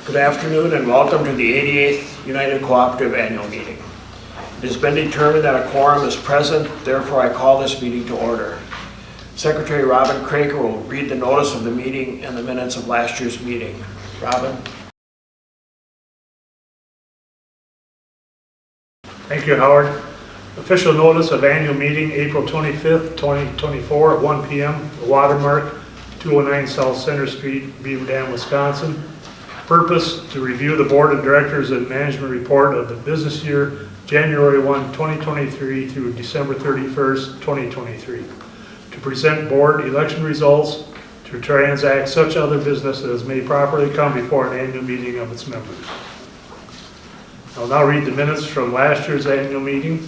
Good afternoon and welcome to the 88th United Cooperative Annual Meeting. It has been determined that a quorum is present, therefore I call this meeting to order. Secretary Robin Craker will read the notice of the meeting and the minutes of last year's meeting. Robin? Thank you, Howard. Official notice of annual meeting, April 25th, 2024 at 1 p.m. Watermark, 209 South Center Street, Beaver Dam, Wisconsin. Purpose, to review the Board of Directors and Management Report of the business year, January 1, 2023 through December 31st, 2023. To present board election results, to transact such other business as may properly come before an annual meeting of its members. I'll now read the minutes from last year's annual meeting,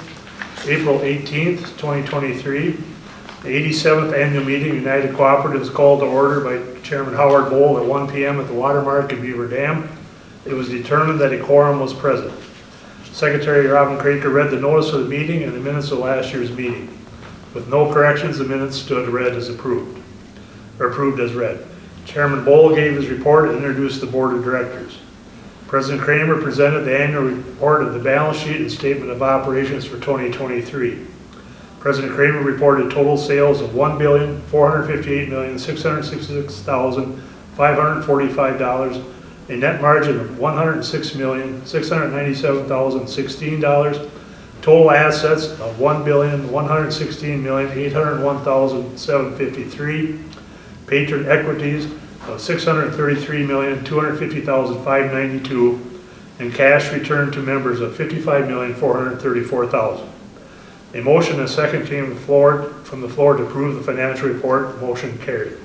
April 18th, 2023. The 87th annual meeting United Cooperative is called to order by Chairman Howard Bohl at 1 p.m. at the Watermark in Beaver Dam. It was determined that a quorum was present. Secretary Robin Craker read the notice of the meeting and the minutes of last year's meeting. With no corrections, the minutes stood read as approved, or approved as read. Chairman Bohl gave his report and introduced the Board of Directors. President Kramer presented the annual report of the balance sheet and statement of operations for 2023. President Kramer reported total sales of $1,458,666,545, a net margin of $106,697,016, total assets of $1,116,801,753, patron equities of $633,250,592, and cash returned to members of $55,434,000. A motion and a second came from the floor to approve the financial report. Motion carried.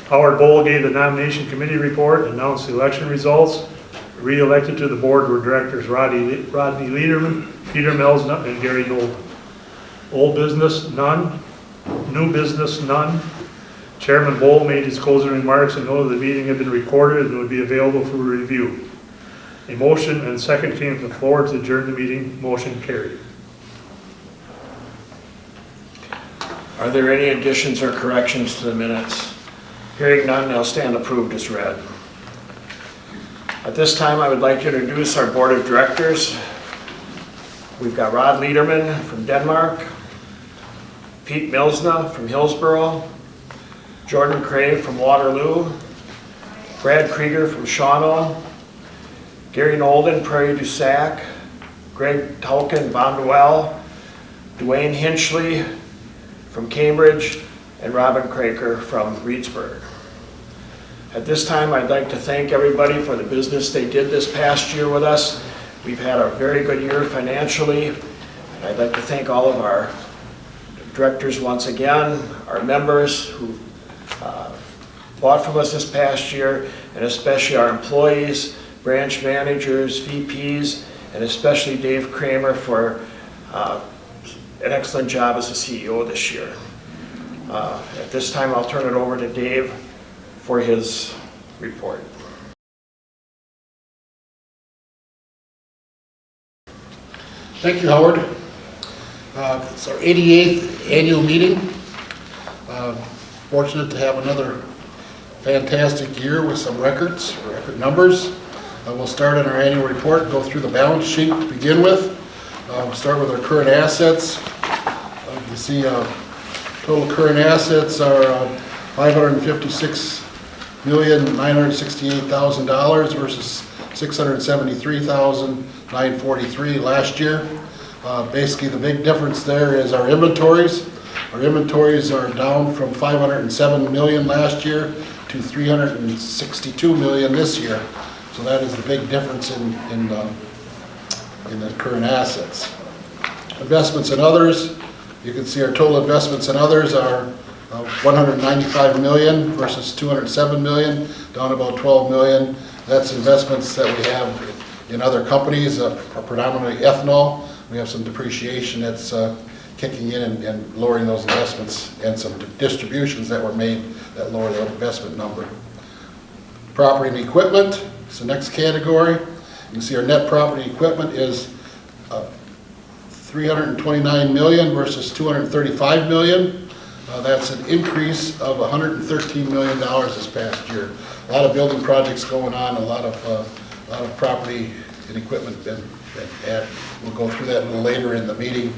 Howard Bohl gave the nomination committee report, announced the election results. Re-elected to the board were directors Rodney Lederman, Peter Melsna, and Gary Nolan. Old business, none. New business, none. Chairman Bohl made his closing remarks and noted the meeting had been recorded and would be available for review. A motion and second came from the floor to adjourn the meeting. Motion carried. Are there any additions or corrections to the minutes? Hearing none, they'll stand approved as read. At this time, I would like to introduce our Board of Directors. We've got Rod Lederman from Denmark, Pete Melsna from Hillsborough, Jordan Crave from Waterloo, Brad Krieger from Shawano, Gary Nolden, Prairie du Sac, Greg Tolkien, Bonduel, Dwayne Hinchley from Cambridge, and Robin Craker from Reedsburg. At this time, I'd like to thank everybody for the business they did this past year with us. We've had a very good year financially, and I'd like to thank all of our directors once again, our members who bought from us this past year, and especially our employees, branch managers, VPs, and especially Dave Kramer for an excellent job as the CEO this year. At this time, I'll turn it over to Dave for his report. Thank you, Howard. It's our 88th annual meeting. Fortunate to have another fantastic year with some record numbers. We'll start on our annual report, go through the balance sheet to begin with. We'll start with our current assets. You see total current assets are $556,968,000 versus $673,943 last year. Basically, the big difference there is our inventories. Our inventories are down from $507 million last year to $362 million this year. So that is the big difference in the current assets. Investments and others. You can see our total investments and others are $195 million versus $207 million, down about $12 million. That's investments that we have in other companies, predominantly ethanol. We have some depreciation that's kicking in and lowering those investments, and some distributions that were made that lower the investment number. Property and equipment is the next category. You can see our net property equipment is $329 million versus $235 million. That's an increase of $113 million this past year. A lot of building projects going on, a lot of property and equipment been added. We'll go through that a little later in the meeting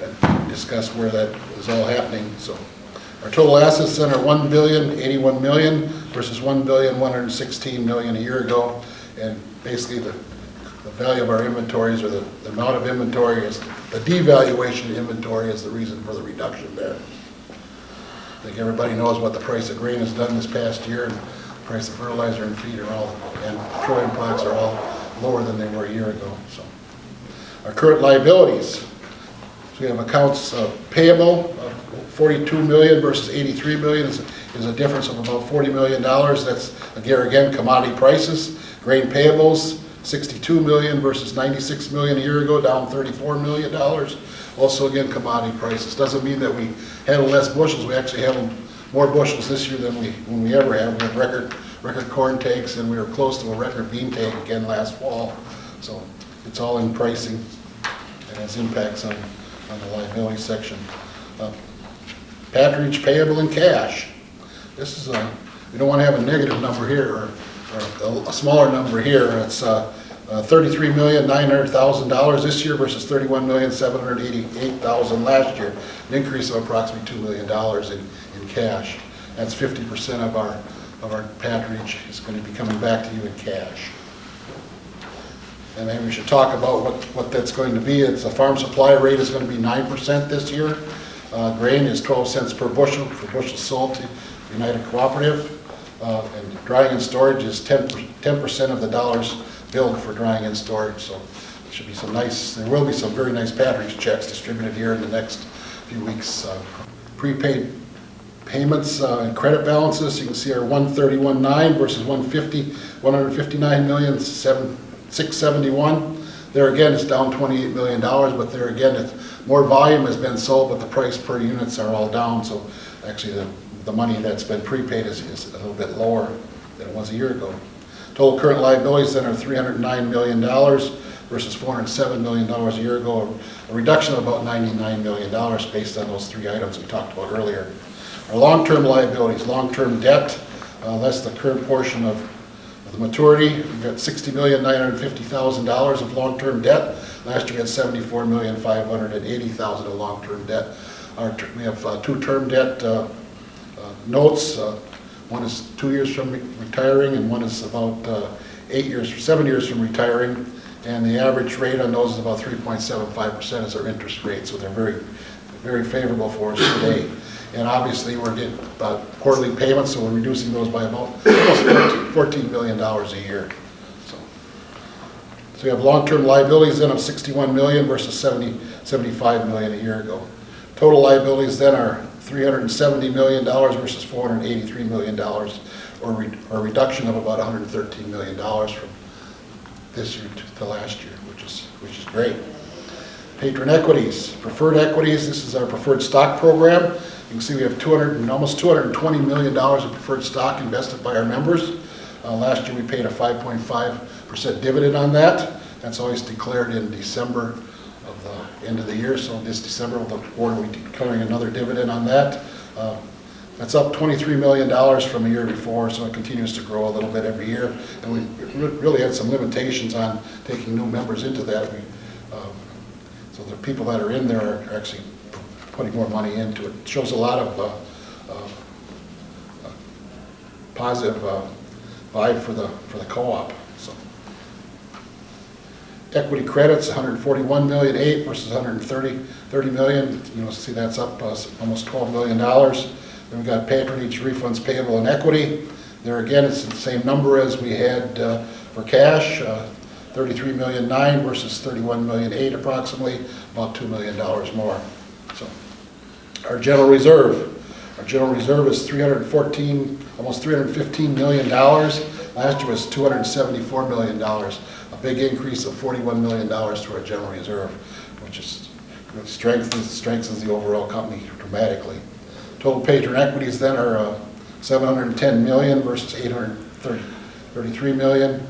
and discuss where that is all happening. So our total assets then are $1,081 million versus $1,116 million a year ago. And basically the value of our inventories, or the amount of inventory, is the devaluation of inventory is the reason for the reduction there. I think everybody knows what the price of grain has done this past year, and the price of fertilizer and feed and petroleum products are all lower than they were a year ago. So our current liabilities, so we have accounts payable of $42 million versus $83 million is a difference of about $40 million. That's again commodity prices. Grain payables, $62 million versus $96 million a year ago, down $34 million. Also again commodity prices. Doesn't mean that we handle less bushels. We actually handled more bushels this year than we ever have. We have record corn takes, and we were close to a record bean take again last fall. So it's all in pricing and has impacts on the liability section. Patronage payable in cash. This is we don't want to have a negative number here, or a smaller number here. It's $33,900,000 this year versus $31,788,000 last year, an increase of approximately $2 million in cash. That's 50% of our patronage is going to be coming back to you in cash. And maybe we should talk about what that's going to be. It's a farm supply rate is going to be 9% this year. Grain is 12 cents per bushel for bushels sold to United Cooperative. And drying and storage is 10% of the dollars billed for drying and storage. So there will be some very nice patronage checks distributed here in the next few weeks. Prepaid payments and credit balances, you can see, are $131.9 versus $159,671,000. There again, it's down $28 million, but there again, more volume has been sold, but the price per units are all down. So actually, the money that's been prepaid is a little bit lower than it was a year ago. Total current liabilities then are $309 million versus $407 million a year ago, a reduction of about $99 million based on those three items we talked about earlier. Our long-term liabilities, long-term debt, less the current portion of the maturity, we've got $60,950,000 of long-term debt. Last year we had $74,580,000 of long-term debt. We have two term debt notes. One is 2 years from retiring, and one is about 7 years from retiring. And the average rate on those is about 3.75% is our interest rate. So they're very, very favorable for us today. And obviously we're getting quarterly payments, so we're reducing those by about almost $14 million a year. So we have long-term liabilities then of $61 million versus $75 million a year ago. Total liabilities then are $370 million versus $483 million, or a reduction of about $113 million from this year to last year, which is great. Patron equities, preferred equities. This is our preferred stock program. You can see we have almost $220 million of preferred stock invested by our members. Last year we paid a 5.5% dividend on that. That's always declared in December of the end of the year. So this December, the board will be declaring another dividend on that. That's up $23 million from a year before, so it continues to grow a little bit every year. And we really had some limitations on taking new members into that. So the people that are in there are actually putting more money into it. It shows a lot of positive vibe for the co-op. So equity credits, $141.8 million versus $130 million. You know, see that's up almost $12 million. Then we got patronage refunds payable in equity. There again, it's the same number as we had for cash. $33.9 million versus $31.8 million approximately, about $2 million more. So our general reserve is almost $315 million. Last year was $274 million, a big increase of $41 million to our general reserve, which is strengthens the overall company dramatically. Total patron equities then are $710 million versus $633 million,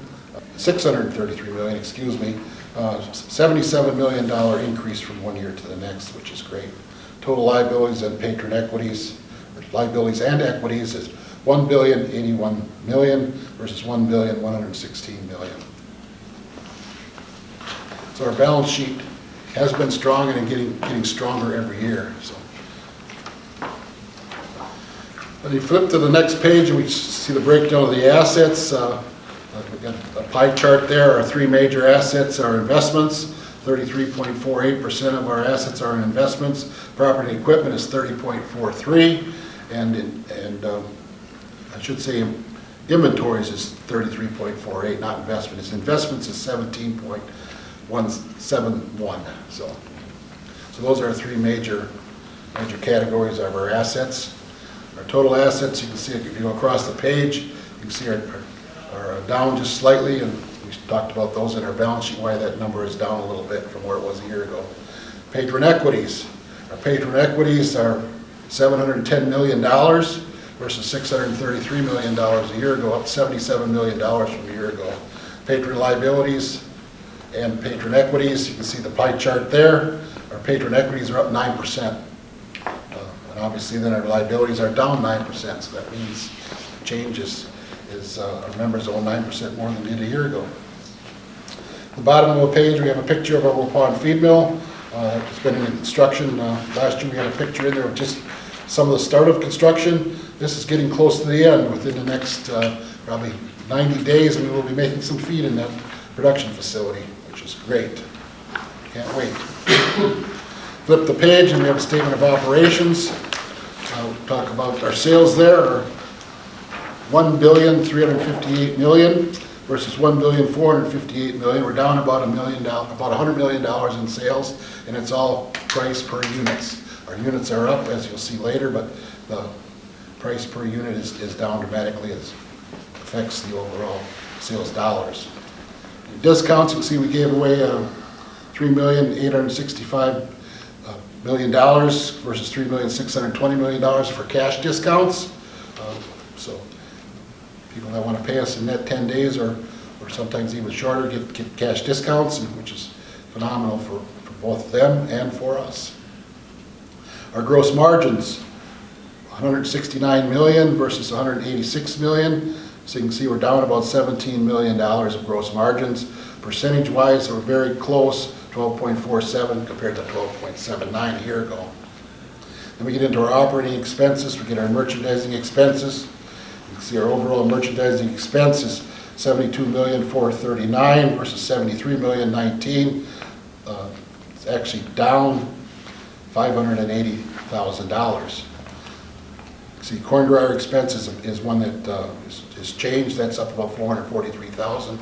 excuse me. $77 million increase from one year to the next, which is great. Total liabilities and patron equities, or liabilities and equities is $1,081,000,000 versus $1,116,000,000. So our balance sheet has been strong and getting stronger every year. So when you flip to the next page, and we see the breakdown of the assets. We've got a pie chart there. Our three major assets are investments. 33.48% of our assets are in investments. Property and equipment is 30.43, and I should say inventories is 33.48, not investment. It's investments is 17.171. So those are our three major categories of our assets. Our total assets, you can see if you go across the page, you can see are down just slightly, and we talked about those in our balance sheet, why that number is down a little bit from where it was a year ago. Patron equities. Our patron equities are $710 million versus $633 million a year ago, up $77 million from a year ago. Patron liabilities and patron equities, you can see the pie chart there. Our patron equities are up 9%. And obviously then our liabilities are down 9%, so that means change is our members own 9% more than did a year ago. At the bottom of the page, we have a picture of our Waupun feed mill. It's been in construction. Last year we had a picture in there of just some of the start of construction. This is getting close to the end. Within the next probably 90 days, we will be making some feed in that production facility, which is great. Can't wait. Flip the page and we have a statement of operations. We'll talk about our sales there are $1,358,000,000 versus $1,458,000,000. We're down about $100 million in sales, and it's all price per units. Our units are up, as you'll see later, but the price per unit is down dramatically. It affects the overall sales dollars. In discounts, you can see we gave away $3,865,000,000 versus $3,620,000,000 for cash discounts. So people that want to pay us in net 10 days or sometimes even shorter get cash discounts, which is phenomenal for both them and for us. Our gross margins, $169 million versus $186 million. So you can see we're down about $17 million of gross margins. Percentage-wise, we're very close, 12.47 compared to 12.79 a year ago. Then we get into our operating expenses. We get our merchandising expenses. You can see our overall merchandising expense is $72,439,000 versus $73,019,000. It's actually down $580,000. See, corn dryer expense is one that is changed. That's up about $443,000.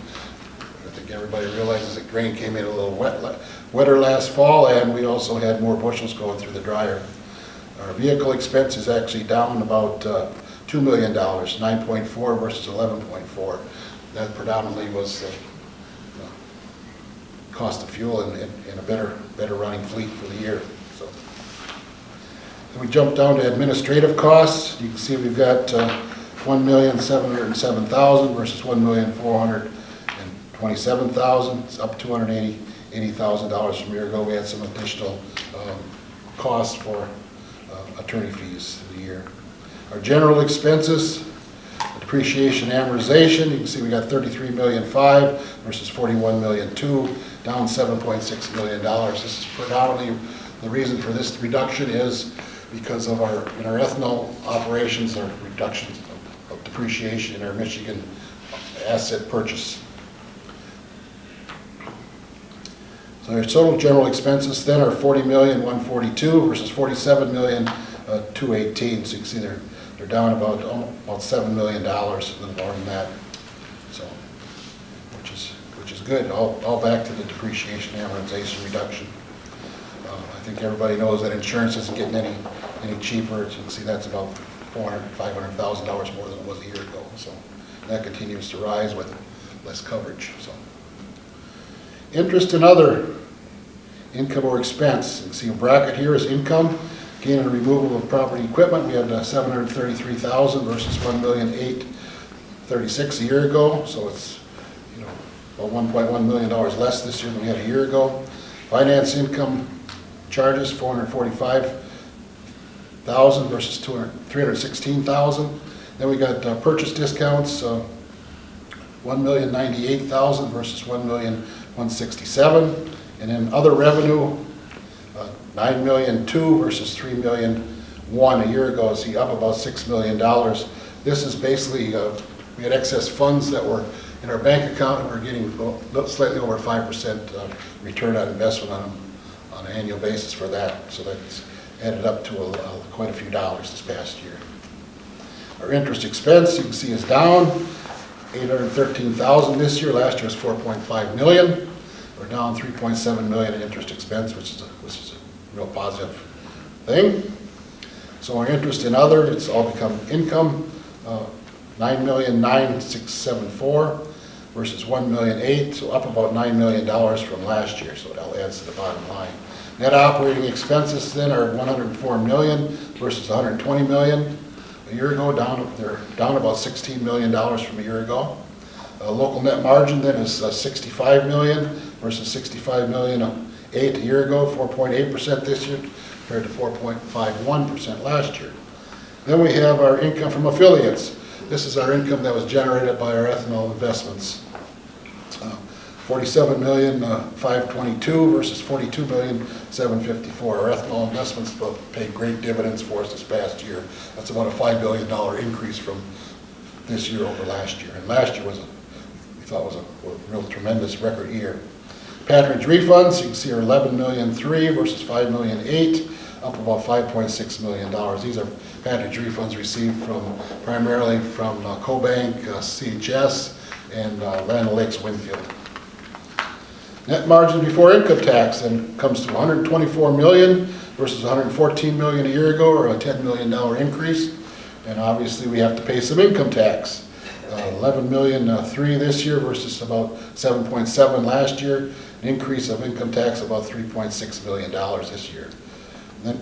I think everybody realizes that grain came in a little wetter last fall, and we also had more bushels going through the dryer. Our vehicle expense is actually down about $2 million, 9.4 versus 11.4. That predominantly was the cost of fuel and a better running fleet for the year. So then we jump down to administrative costs. You can see we've got $1,707,000 versus $1,427,000. It's up $280,000 from a year ago. We had some additional costs for attorney fees for the year. Our general expenses, depreciation and amortization, you can see we got $33,000,005 versus $41,002,000, down $7.6 million. This is predominantly the reason for this reduction is because of in our ethanol operations, our reductions of depreciation in our Michigan asset purchase. So our total general expenses then are $40,142,000 versus $47,218,000. So you can see they're down about $7 million, a little more than that. So, which is good. All back to the depreciation and amortization reduction. I think everybody knows that insurance isn't getting any cheaper. As you can see, that's about $500,000 more than it was a year ago. So that continues to rise with less coverage. So interest and other income or expense. You can see a bracket here is income. Gain and removal of property equipment. We had $733,000 versus $1,836,000 a year ago. So it's about $1.1 million less this year than we had a year ago. Finance income charges $445,000 thousand versus 316,000. Then we got purchase discounts, 1,098,000 versus 1,167,000. And then other revenue, 9,200,000 versus 3,100,000 a year ago. See, up about $6 million. This is basically, we had excess funds that were in our bank account, and we're getting slightly over 5% return on investment on an annual basis for that. So that's added up to quite a few dollars this past year. Our interest expense, you can see, is down $813,000 this year. Last year was $4.5 million. We're down $3.7 million in interest expense, which is a real positive thing. So our interest in other, it's all become income, $9,967,400 versus $1,008,000, so up about $9 million from last year. So that adds to the bottom line. Net operating expenses then are $104 million versus $120 million a year ago. They're down about $16 million from a year ago. Local net margin then is $65 million versus $65 million a year ago, 4.8% this year compared to 4.51% last year. Then we have our income from affiliates. This is our income that was generated by our ethanol investments. $47,522,000 versus $42,754,000. Our ethanol investments paid great dividends for us this past year. That's about a $5 billion increase from this year over last year. And last year we thought was a real tremendous record year. Patronage refunds, you can see, are $11,003,000 versus $5,008,000, up about $5.6 million. These are patronage refunds received primarily from CoBank, CHS, and Land O'Lakes Winfield. Net margin before income tax then comes to $124 million versus $114 million a year ago, or a $10 million increase. And obviously we have to pay some income tax. $11,003,000 this year versus about $7.7 last year. An increase of income tax about $3.6 million this year. And then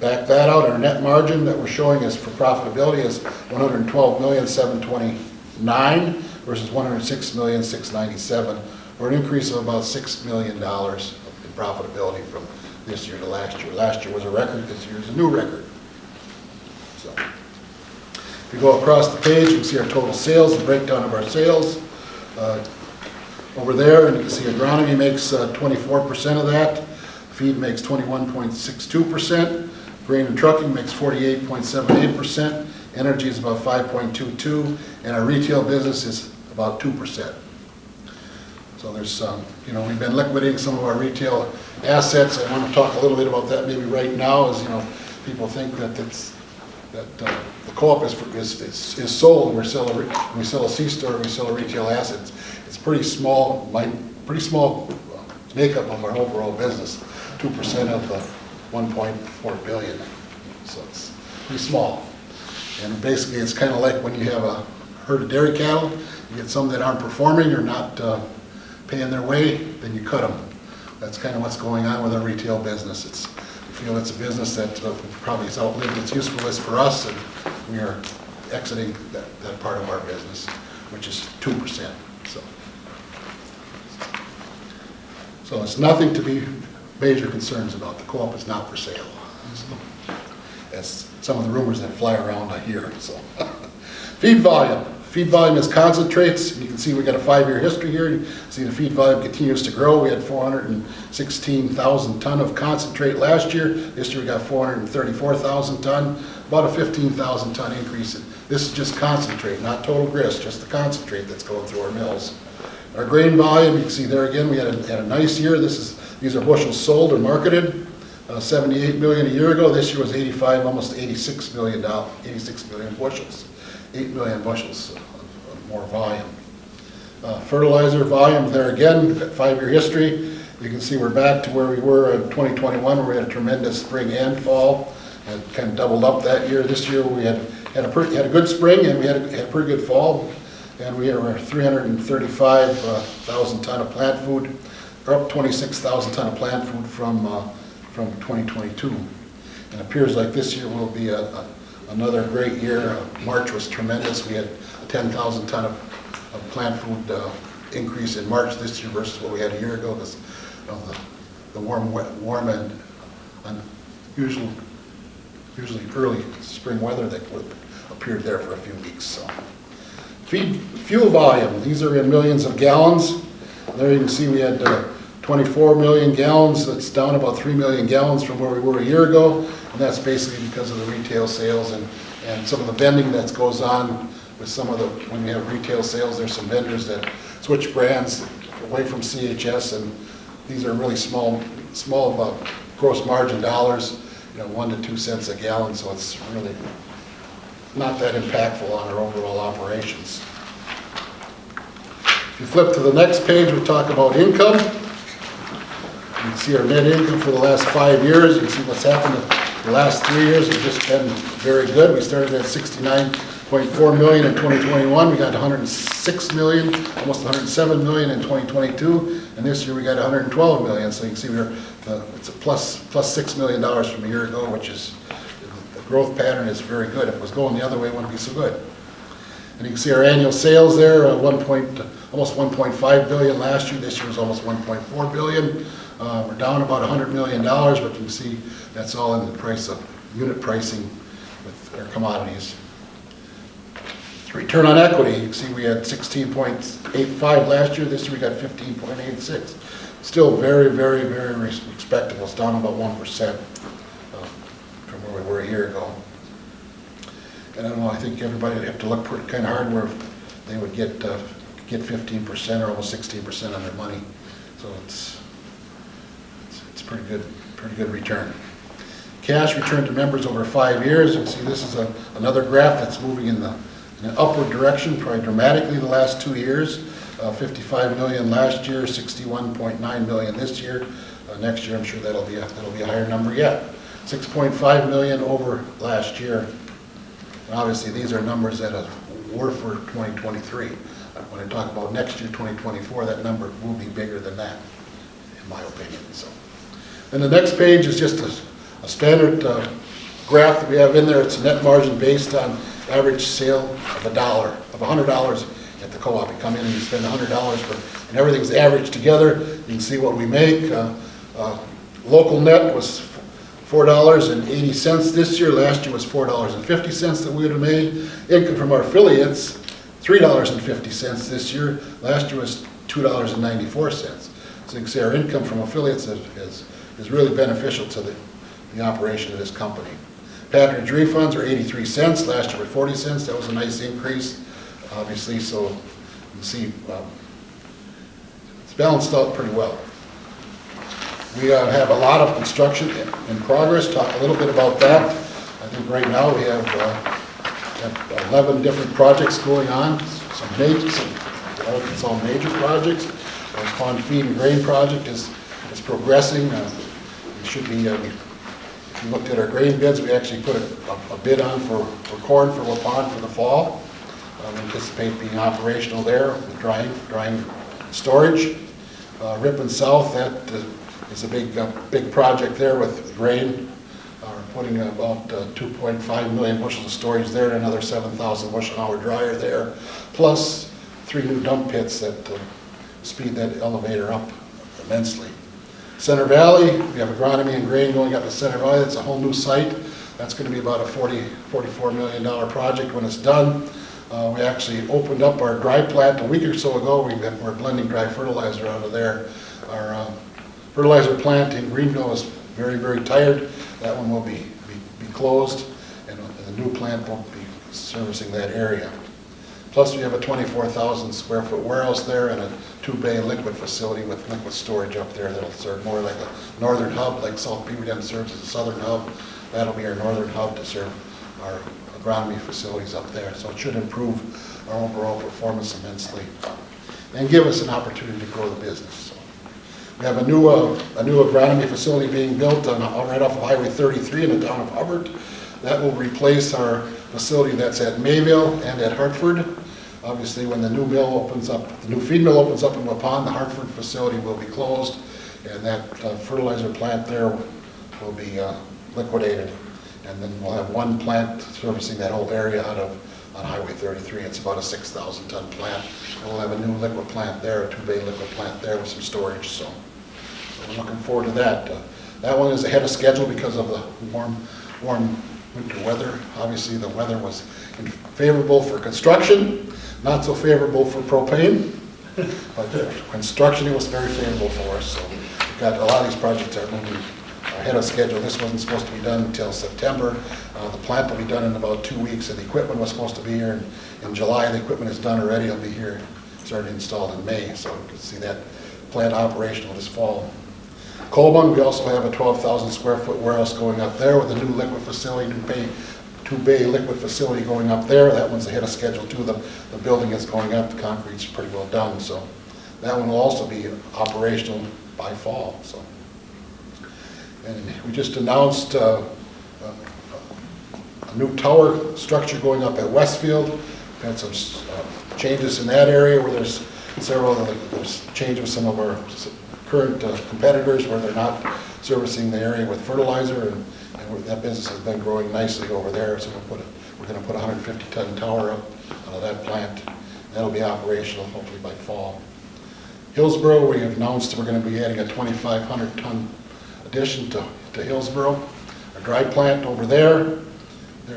back that out, our net margin that we're showing as for profitability is $112,729,000 versus $106,697,000, or an increase of about $6 million in profitability from this year to last year. Last year was a record, this year is a new record. So, if you go across the page, you can see our total sales, the breakdown of our sales. Over there, and you can see agronomy makes 24% of that. Feed makes 21.62%. Grain and trucking makes 48.78%. Energy is about 5.22%, and our retail business is about 2%. So there's we've been liquidating some of our retail assets. I want to talk a little bit about that maybe right now, as people think that the co-op is sold. We sell a C-store, we sell a retail assets. It's pretty small makeup of our overall business, 2% of the 1.4 billion. So it's pretty small. And basically it's kind of like when you have a herd of dairy cattle, you get some that aren't performing or not paying their way, then you cut them. That's kind of what's going on with our retail business. We feel it's a business that probably has outlived its usefulness for us, and we are exiting that part of our business, which is 2%. So it's nothing to be major concerns about. The co-op is not for sale. That's some of the rumors that fly around here. So, feed volume. Feed volume is concentrates. You can see we got a 5-year history here. You see the feed volume continues to grow. We had 416,000 ton of concentrate last year. This year we got 434,000 ton, about a 15,000 ton increase. This is just concentrate, not total grist, just the concentrate that's going through our mills. Our grain volume, you can see there again, we had a nice year. These are bushels sold or marketed. 78 million a year ago. This year was 85, almost 86 million bushels. 8 million bushels of more volume. Fertilizer volume, there again, 5-year history. You can see we're back to where we were in 2021, where we had a tremendous spring and fall, and kind of doubled up that year. This year we had a good spring, and we had a pretty good fall. And we are 335,000 ton of plant food, or up 26,000 ton of plant food from 2022. And it appears like this year will be another great year. March was tremendous. We had a 10,000 ton of plant food increase in March this year versus what we had a year ago, because of the warm and unusual usually early spring weather that appeared there for a few weeks. So, fuel volume, these are in millions of gallons. There you can see we had 24 million gallons. That's down about 3 million gallons from where we were a year ago, and that's basically because of the retail sales and some of the vending that goes on with some of the, when you have retail sales, there's some vendors that switch brands away from CHS, and these are really small gross margin dollars, 1 to 2 cents a gallon, so it's really not that impactful on our overall operations. If you flip to the next page, we talk about income. You can see our net income for the last 5 years. You can see what's happened in the last 3 years. It's just been very good. We started at $69.4 million in 2021. We got 106 million, almost 107 million in 2022, and this year we got 112 million. So you can see it's a plus $6 million from a year ago, which is, the growth pattern is very good. If it was going the other way, it wouldn't be so good. And you can see our annual sales there, almost 1.5 billion last year. This year was almost 1.4 billion. We're down about $100 million, but you can see that's all in the price of unit pricing with our commodities. Return on equity, you can see we had 16.85 last year. This year we got 15.86. Still very, very, very respectable. It's down about 1% from where we were a year ago. And I don't know, I think everybody would have to look kind of hard where they would get 15% or almost 16% on their money. So it's pretty good return. Cash return to members over 5 years. You can see this is another graph that's moving in an upward direction, probably dramatically the last 2 years. 55 million last year, 61.9 million this year. Next year, I'm sure that'll be a higher number yet. 6.5 million over last year. And obviously, these are numbers that were for 2023. When I talk about next year, 2024, that number will be bigger than that, in my opinion. So, and the next page is just a standard graph that we have in there. It's a net margin based on average sale of $100 at the co-op. You come in and you spend $100, and everything's averaged together. You can see what we make. Local net was $4.80 this year. Last year was $4.50 that we would have made. Income from our affiliates, $3.50 this year. Last year was $2.94. So you can see our income from affiliates is really beneficial to the operation of this company. Patronage refunds are 83 cents. Last year were 40 cents. That was a nice increase, obviously. So you can see it's balanced out pretty well. We have a lot of construction in progress. Talk a little bit about that. I think right now we have 11 different projects going on. It's all major projects. Our pond feed and grain project is progressing. It should be. If you looked at our grain bids, we actually put a bid on for corn for Waupun for the fall. We anticipate being operational there with drying storage. Ripon South, that is a big project there with grain. We're putting about 2.5 million bushels of storage there, and another 7,000 bushel hour dryer there, plus 3 new dump pits that speed that elevator up immensely. Center Valley, we have agronomy and grain going up to Center Valley. That's a whole new site. That's going to be about a $44 million project when it's done. We actually opened up our dry plant a week or so ago. We're blending dry fertilizer out of there. Our fertilizer plant in Greenville is very, very tired. That one will be closed, and the new plant won't be servicing that area. Plus, we have a 24,000 square foot warehouse there and a 2-bay liquid facility with liquid storage up there that'll serve more like a northern hub, like South Beaver Dam serves as a southern hub. That'll be our northern hub to serve our agronomy facilities up there. So it should improve our overall performance immensely and give us an opportunity to grow the business. So we have a new agronomy facility being built right off of Highway 33 in the town of Hubbard. That will replace our facility that's at Mayville and at Hartford. Obviously, when the new mill opens up, the new feed mill opens up in Waupun, the Hartford facility will be closed, and that fertilizer plant there will be liquidated. And then we'll have one plant servicing that whole area on Highway 33. It's about a 6,000 ton plant. And we'll have a new liquid plant there, a 2-bay liquid plant there with some storage. So we're looking forward to that. That one is ahead of schedule because of the warm winter weather. Obviously, the weather was favorable for construction, not so favorable for propane. But for construction, it was very favorable for us. So we've got a lot of these projects are moving ahead of schedule. This wasn't supposed to be done until September. The plant will be done in about 2 weeks, and the equipment was supposed to be here in July. The equipment is done already. It'll be here, started installed in May. So you can see that plant operational this fall. Coleman, we also have a 12,000 square foot warehouse going up there with a new liquid facility, two-bay liquid facility going up there. That one's ahead of schedule too. The building is going up, the concrete's pretty well done, so that one will also be operational by fall. So, and we just announced a new tower structure going up at Westfield. We've had some changes in that area where there's change of some of our current competitors where they're not servicing the area with fertilizer, and that business has been growing nicely over there. So we're going to put a 150-ton tower up out of that plant. That'll be operational hopefully by fall. Hillsboro, we have announced we're going to be adding a 2,500-ton addition to Hillsboro. Our dry plant over there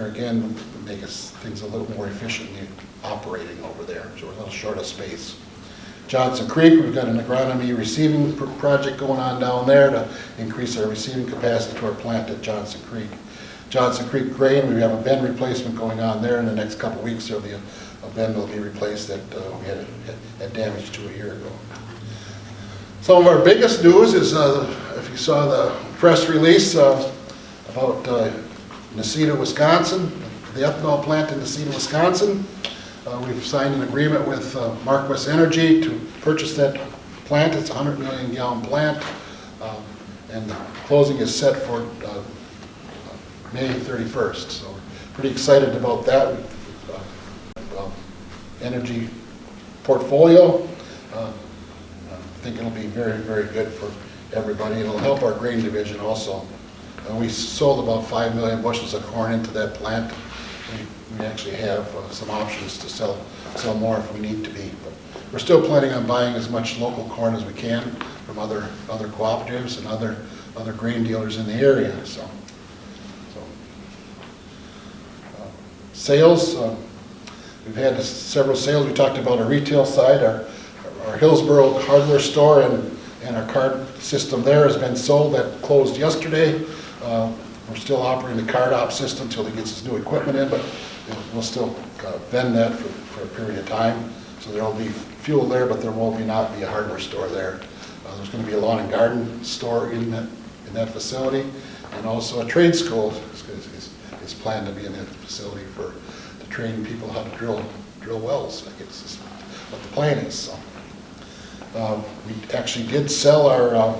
again make things a little more efficiently operating over there, so we're a little short of space. Johnson Creek, we've got an agronomy receiving project going on down there to increase our receiving capacity to our plant at Johnson Creek. Johnson Creek grain, we have a bin replacement going on there. In the next couple of weeks, there'll be a bin that will be replaced that we had damage to a year ago. Some of our biggest news is, if you saw the press release about Necedah, Wisconsin, the ethanol plant in Necedah, Wisconsin. We've signed an agreement with Marquis Energy to purchase that plant. It's a 100 million gallon plant, and the closing is set for May 31st. So we're pretty excited about that. Energy portfolio. I think it'll be very, very good for everybody. It'll help our grain division also. We sold about 5 million bushels of corn into that plant. We actually have some options to sell more if we need to be. But we're still planning on buying as much local corn as we can from other cooperatives and other grain dealers in the area. Sales, we've had several sales. We talked about our retail side. Our Hillsboro hardware store and our card system there has been sold. That closed yesterday. We're still operating the card op system until he gets his new equipment in, but we'll still vend that for a period of time. So there will be fuel there, but there will not be a hardware store there. There's going to be a lawn and garden store in that facility, and also a trade school is planned to be in that facility to train people how to drill wells. I guess is what the plan is. So, we actually did sell our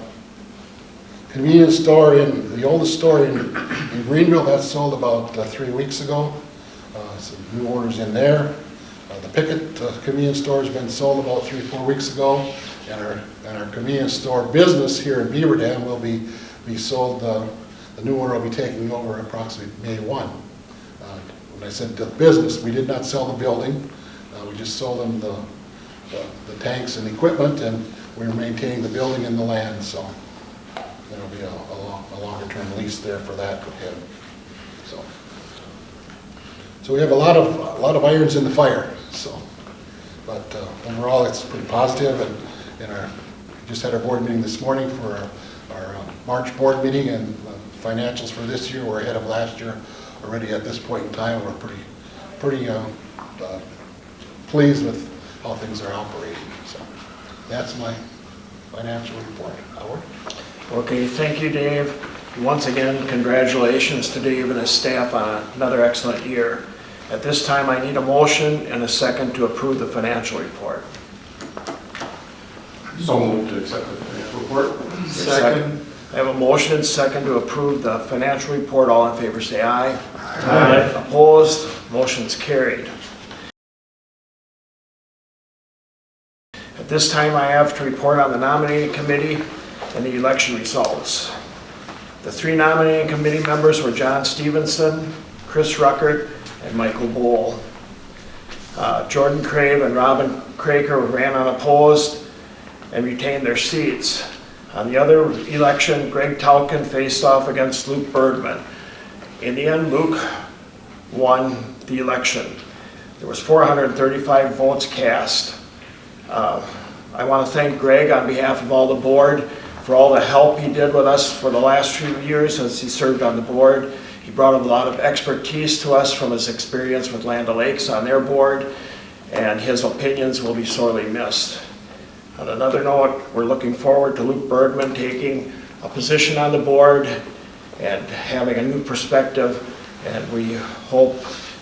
convenience store the oldest store in Greenville. That sold about 3 weeks ago. Some new orders in there. The Pickett convenience store has been sold about 3-4 weeks ago, and our convenience store business here in Beaver Dam will be sold. The new order will be taking over approximately May 1. When I said the business, we did not sell the building. We just sold them the tanks and equipment, and we're maintaining the building and the land. So there'll be a longer-term lease there for that with him. So we have a lot of irons in the fire. So, but overall, it's pretty positive. And we just had our board meeting this morning for our March board meeting, and financials for this year. We're ahead of last year already at this point in time. We're pretty pleased with how things are operating. So that's my financial report. Howard? Okay, thank you, Dave. Once again, congratulations to Dave and his staff on another excellent year. At this time, I need a motion and a second to approve the financial report. So moved to accept the financial report. Second. I have a motion and second to approve the financial report. All in favor say aye. Aye. Opposed? Motion's carried. At this time, I have to report on the nominating committee and the election results. The 3 nominating committee members were John Stevenson, Chris Ruckert, and Michael Bohl. Jordan Crave and Robin Craker ran unopposed and retained their seats. On the other election, Greg Talkin faced off against Luke Bergman. In the end, Luke won the election. There was 435 votes cast. I want to thank Greg on behalf of all the board for all the help he did with us for the last few years as he served on the board. He brought a lot of expertise to us from his experience with Land O'Lakes on their board, and his opinions will be sorely missed. On another note, we're looking forward to Luke Bergman taking a position on the board and having a new perspective, and we hope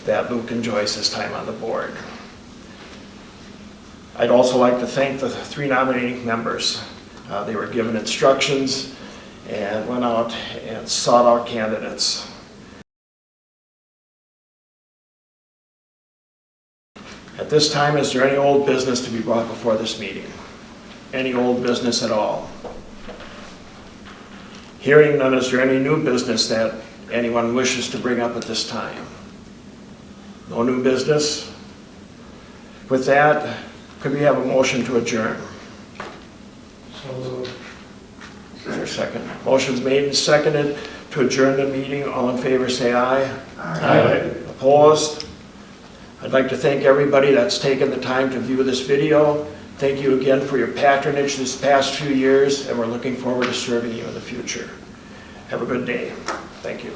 that Luke enjoys his time on the board. I'd also like to thank the 3 nominating members. They were given instructions and went out and sought out candidates. At this time, is there any old business to be brought before this meeting? Any old business at all? Hearing none, is there any new business that anyone wishes to bring up at this time? No new business? With that, could we have a motion to adjourn? Is there a second? Motion's made and seconded to adjourn the meeting. All in favor say aye. Aye. Opposed? I'd like to thank everybody that's taken the time to view this video. Thank you again for your patronage this past few years, and we're looking forward to serving you in the future. Have a good day. Thank you.